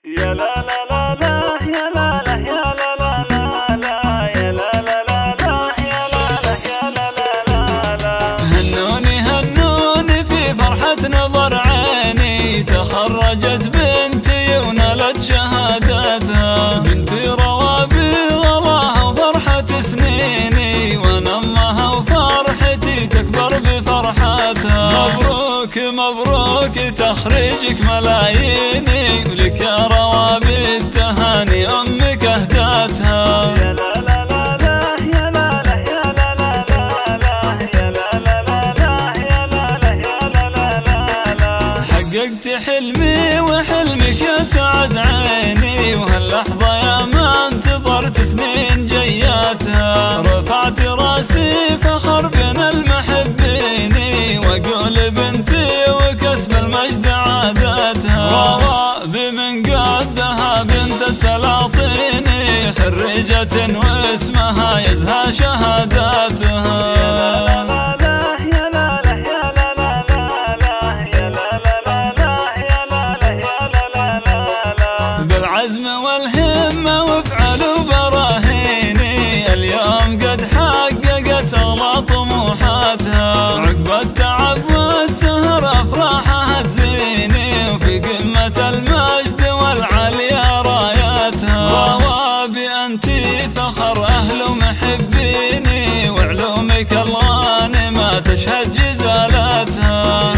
يا لا لا لا لا يا لا لا يا لا لا لا لا يا لا لا لا لا يا لا لا يا لا لا لا. هنوني هنوني في فرحة نظر عيني، تخرجت بنتي ونالت شهادتها، بنتي روابي غلاها وفرحة سنيني، وانا امها وفرحتي تكبر بفرحتها. مبروك مبروك تخريجك ملاييني، ولك يا روابي التهاني امك اهدتها. يا لا لا لا لا يا لا لا يا لا لا لا يا لا لا لا يا لا لا يا لا لا لا. حققت حلمي وحلمك يا سعد عيني، وهاللحظة يا ما انتظرت سنين جياتها، رفعت راسي فخر بين المحبين، واقول بنتي وكسب المجد عادتها. روابي من قدها بنت السلاطين، خريجة واسمها يزهى شهاداتها. بالعزم والهمة وفعل وبراهيني، اليوم قد حققت أغلى طموحاتها، عقب التعب والسهر أفراحها تزيني، وفي قمة المجد والعليا راياتها. روابي أنتي فخر أهل ومحبيني، وعلومك الغانمة تشهد جزالاتها.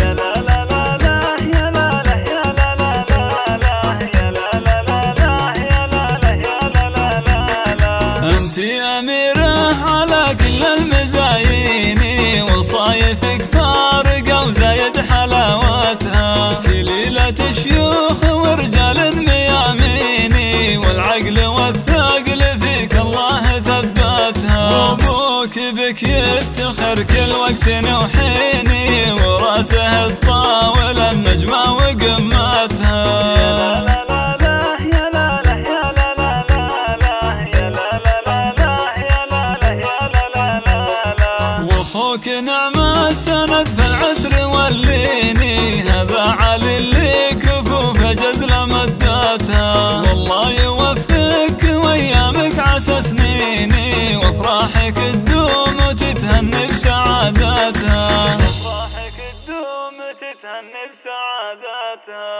انتي أميرة على كل المزايين، وصايفك فارقة وزايد حلاوتها، سليلة شيوخ ورجال مياميني، والعقل والثقل فيك الله ثبتها. أبوك بك يفتخر كل وقت وحيني، وراسه الطاولة النجمة وقمتها. واخوك نعم السند في العسر والليني، هذا علي اللي كفوف جزل مدتها، والله يوفقك وايامك عسى سنيني، وافراحك تدوم وتتهني بسعادتها. افراحك تدوم وتتهني بسعادتها.